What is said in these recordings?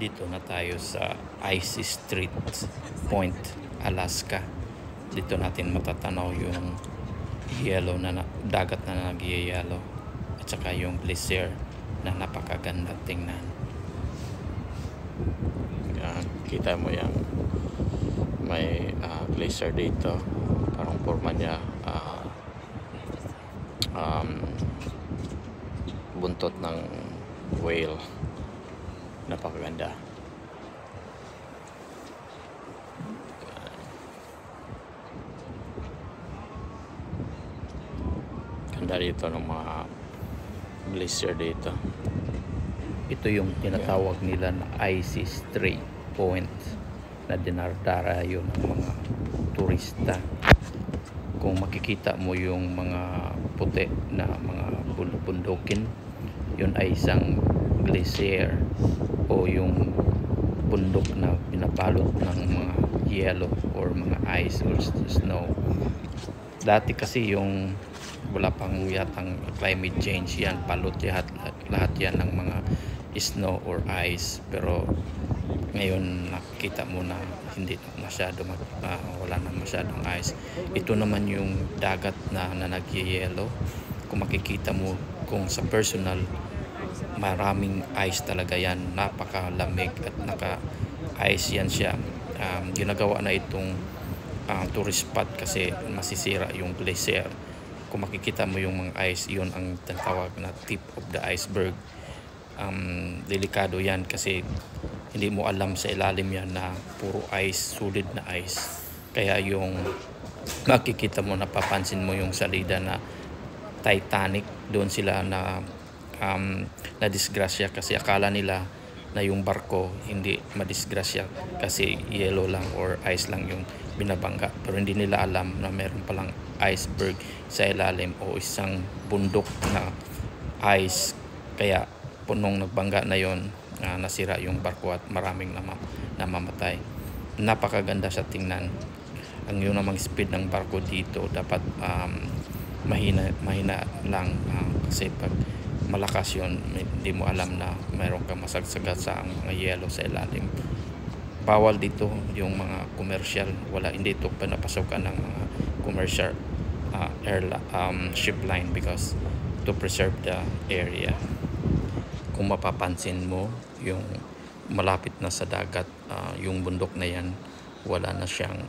Dito na tayo sa Icy Street Point, Alaska. Dito natin matatanaw yung yellow na dagat na nagyayelo at saka yung glacier na napakaganda tingnan. Kita mo yung may glacier dito, parang forma niya buntot ng whale. Napakaganda. Ganda dito ng mga glacier dito. Ito yung tinatawag nila na Icy Street Point na dinardarayo ng mga turista. Kung makikita mo yung mga puti na mga bundukin, yun ay isang glacier o yung bundok na pinabalot ng mga yellow or mga ice or snow. Dati kasi yung wala pang yatang climate change, yan balot lahat yan ng mga snow or ice, pero ngayon nakikita mo na hindi masyado wala na masyadong ice. Ito naman yung dagat na nagyayelo. Kung makikita mo, kung sa personal, maraming ice talaga yan, napakalamig at naka-ice yan siya. Ginagawa na itong tourist spot kasi masisira yung glacier. Kung makikita mo yung mga ice, yun ang tawag na tip of the iceberg. Delikado yan kasi hindi mo alam sa ilalim yan na puro ice, solid na ice. Kaya yung makikita mo, napapansin mo yung salida na Titanic, doon sila na disgrasya kasi akala nila na yung barko hindi madisgrasya kasi yellow lang or ice lang yung binabangga, pero hindi nila alam na meron palang iceberg sa ilalim o isang bundok na ice. Kaya punong nagbangga na yon, nasira yung barko at maraming namamatay. Napakaganda sa tingnan. Ang yun namang speed ng barko dito dapat mahina lang kasi pag malakas yun, hindi mo alam na mayroon kang masagsagat sa mga yelo sa ilalim. Bawal dito yung mga commercial, hindi ito pinapasokan ng mga commercial ship line because to preserve the area. Kung mapapansin mo, yung malapit na sa dagat, yung bundok na yan, wala na siyang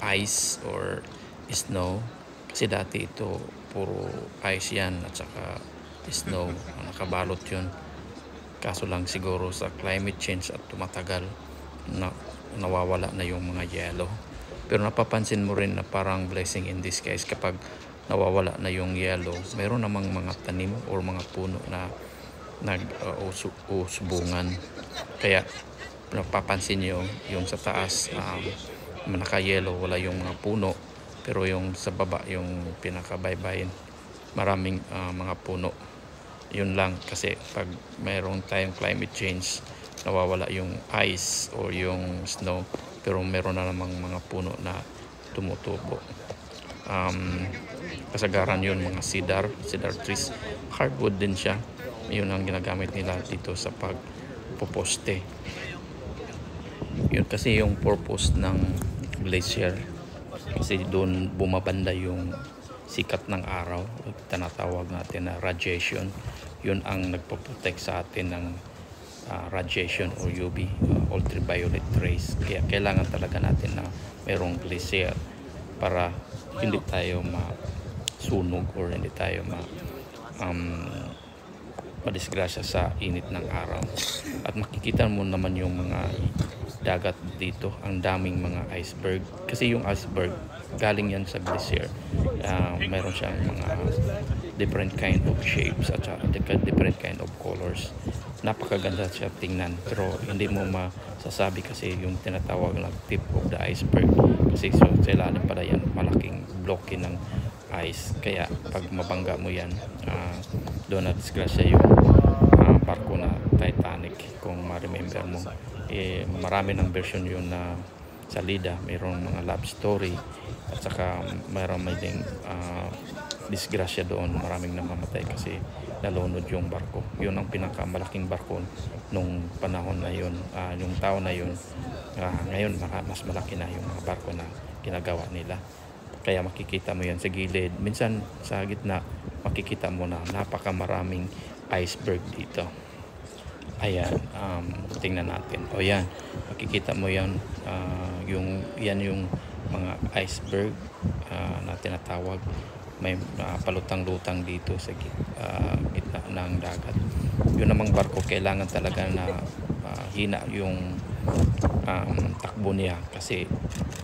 ice or snow kasi dati ito puro ice yan at saka snow, nakabalot yun. Kaso lang siguro sa climate change at tumatagal nawawala na yung mga yellow. Pero napapansin mo rin na parang blessing in disguise kapag nawawala na yung yellow. Meron namang mga tanim or mga puno na usubungan. Kaya napapansin nyo yung sa taas naka-yellow, wala yung mga puno, pero yung sa baba, yung pinakabaybayin, maraming mga puno. Yun lang kasi pag mayroong tayong climate change, nawawala yung ice or yung snow, pero meron na namang mga puno na tumutubo. Kasagaran yun mga cedar trees, hardwood din siya. Yun ang ginagamit nila dito sa pagpoposte. Yun kasi yung purpose ng glacier, kasi doon bumabanda yung sikat ng araw, tinatawag natin na radiation. Yun ang nagpo-protect sa atin ng radiation or UV, ultraviolet rays. Kaya kailangan talaga natin na mayroong glacier para hindi tayo masunog or hindi tayo madisgrasya sa init ng araw. At makikita mo naman yung mga dagat dito, ang daming mga iceberg kasi yung iceberg galing yan sa glacier. Mayroon siyang mga different kind of shapes at different kind of colors. Napakaganda siya tingnan, pero hindi mo masasabi kasi yung tinatawag na tip of the iceberg kasi sa ilalim pala yan malaking bloke ng ice. Kaya pag mabangga mo yan, doon na disgrasya yung barko na Titanic. Kung ma-remember mo, marami ng version yun na salida, mayroong mga love story, at saka mayroong may ding disgrasya doon, maraming namamatay kasi nalunod yung barko. Yun ang pinakamalaking barko nung panahon na yun, yung taon na yun. Ngayon mas malaki na yung mga barko na ginagawa nila, kaya makikita mo yan sa gilid, minsan sa gitna makikita mo na napakamaraming iceberg dito. Ayan, tingnan natin. O yan, makikita mo yan, yan yung mga iceberg na tinatawag. May palutang-lutang dito sa gitna ng dagat. Yun namang barko, kailangan talaga na hina yung takbo niya, kasi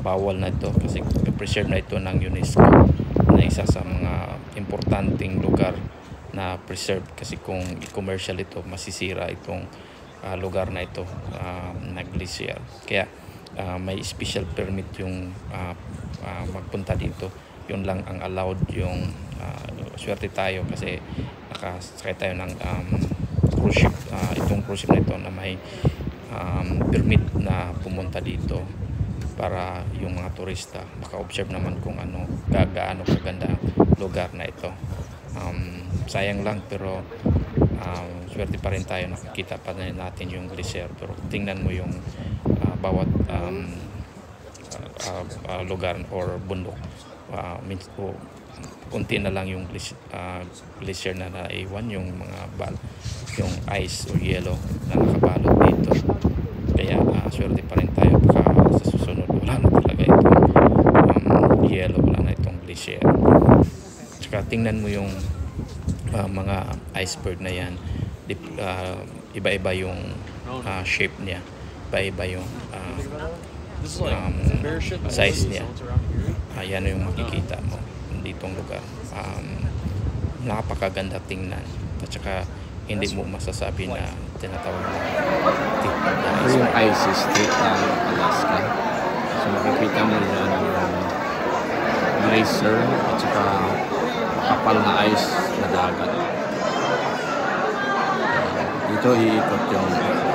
bawal na ito, kasi preserve na ito ng UNESCO na isa sa mga importanteng lugar na preserve, kasi kung i-commercial ito masisira itong lugar na ito na glacier. Kaya may special permit yung magpunta dito. Yun lang ang allowed. Yung swerte tayo kasi nakasakay tayo ng cruise ship. Itong cruise ship na ito na may permit na pumunta dito para yung mga turista maka-observe naman kung gaano kaganda lugar na ito. Sayang lang, pero swerte pa rin tayo, nakikita pa rin natin yung glacier. Pero tingnan mo yung bawat lugar or bundok, unti na lang yung glacier na naiwan, yung mga yung ice o yellow na nakabalot dito. Kaya swerte pa rin tayo, baka sa susunod wala na talaga itong yellow, wala na itong glacier. Tsaka tingnan mo yung mga iceberg na yan, iba-iba yung shape niya, iba-iba yung size niya. Yan yung makikita mo ditong lugar. Napakaganda tingnan, at saka hindi mo masasabi na tinatawag na tip of the iceberg. Yung ice street ng Alaska. So makikita mo yan yung glacier at saka kapal na ice na dagat. Dito iikot yung barko.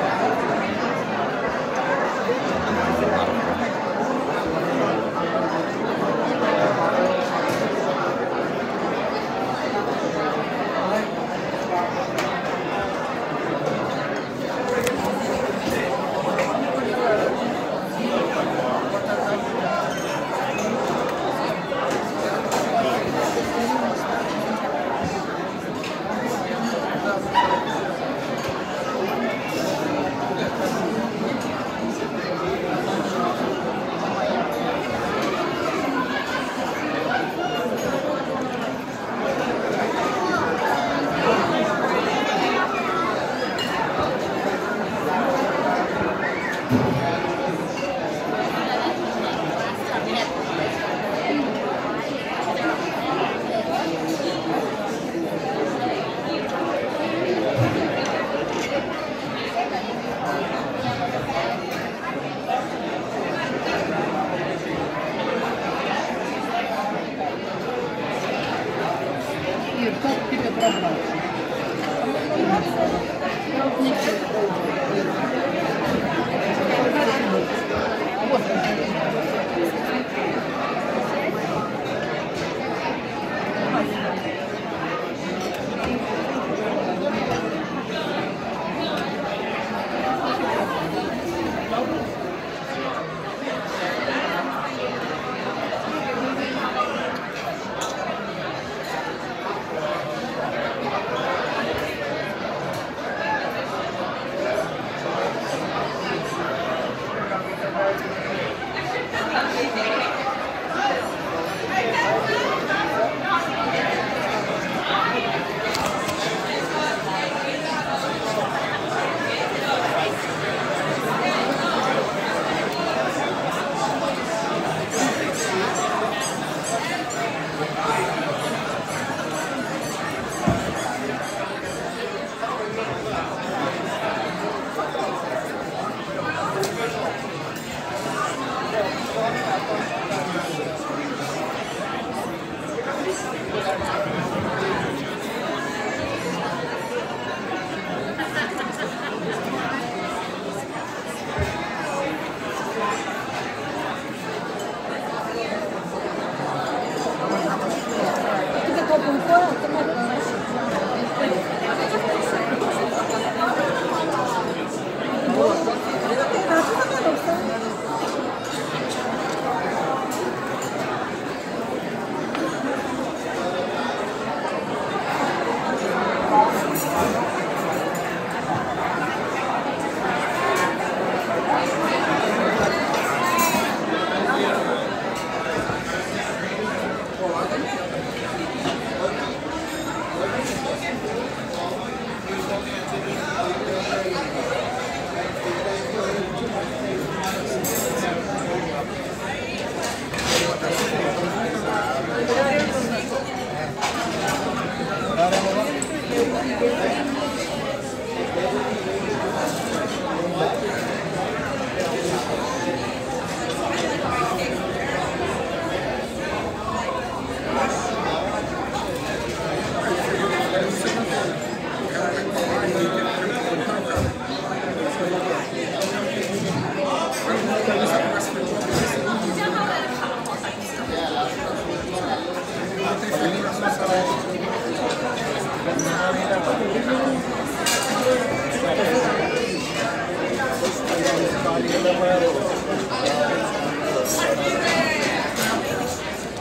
Ito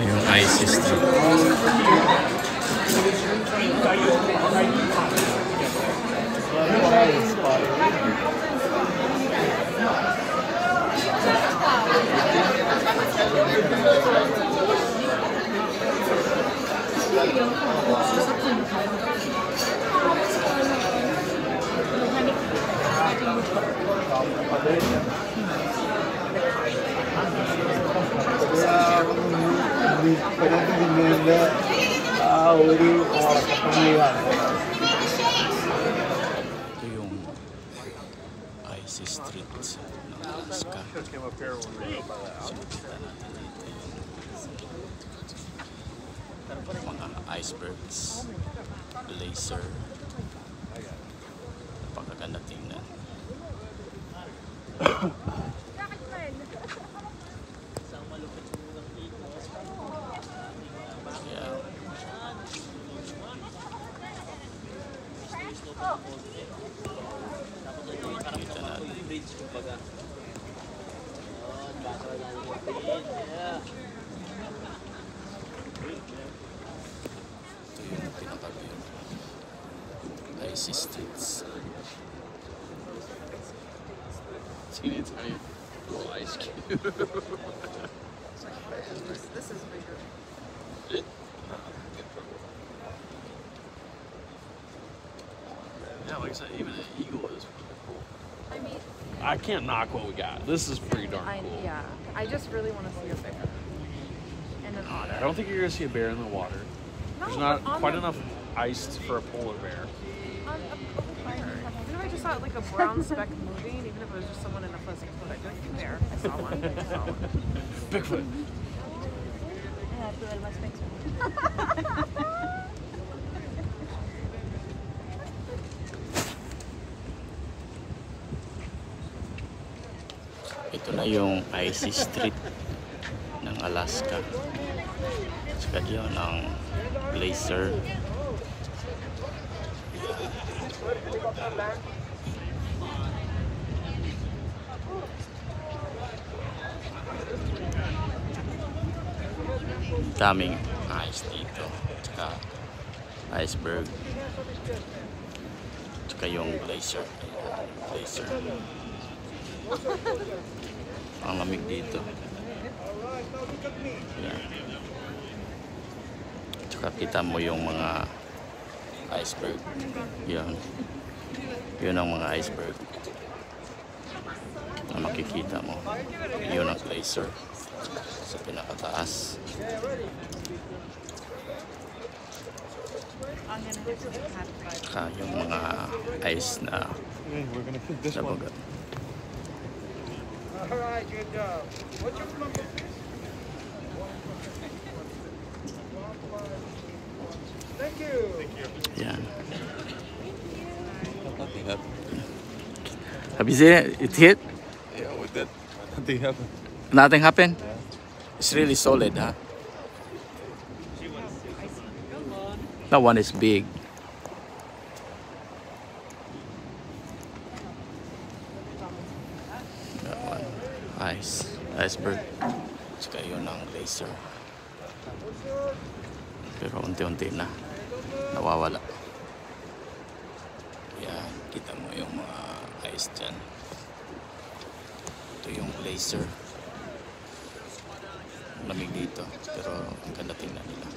yung ice street. Ito yung ice street ng Alaska. Sinukita natin dito yung mga icebergs, glacier. Napakaganda tingnan. Yeah. Kita natin. Ito yung pinaka-view. Icy streets. Sige tayo. Little ice cube. This is bigger. Yeah, like I said, even an eagle is pretty cool. I mean, I can't knock what we got. This is pretty darn cool. yeah. I just really want to see a bear and an otter. I don't think you're gonna see a bear in the water. There's No, not on quite the- enough ice for a polar bear. Even if I just saw like a brown speck moving, even if it was just someone in a fuzzy coat, I'd be like, there. I saw one. I saw one. Bigfoot. Ito na yung icy street ng Alaska. Saka yun ang glacier. Daming ice dito. Saka iceberg. Saka yung glacier. Glacier. Ang lamig dito. Yan. Tsaka kita mo yung mga iceberg. Yan. Yun ang mga iceberg na makikita mo. Yun ang glacier sa pinakataas. Tsaka yung mga ice na nabaga. Alright, good job. What's your number, please? Thank you. Yan. Have you seen it? It hit? Yeah, with that, nothing happened. Nothing happened? It's really solid, huh? That one is big. That one. Iceberg. Tsaka yun ang glacier. Pero unti-unti na nawawala. Yan, kita mo yung mga ice dyan. Ito yung glacier. Lamig dito, pero ang ganda tingnan nila.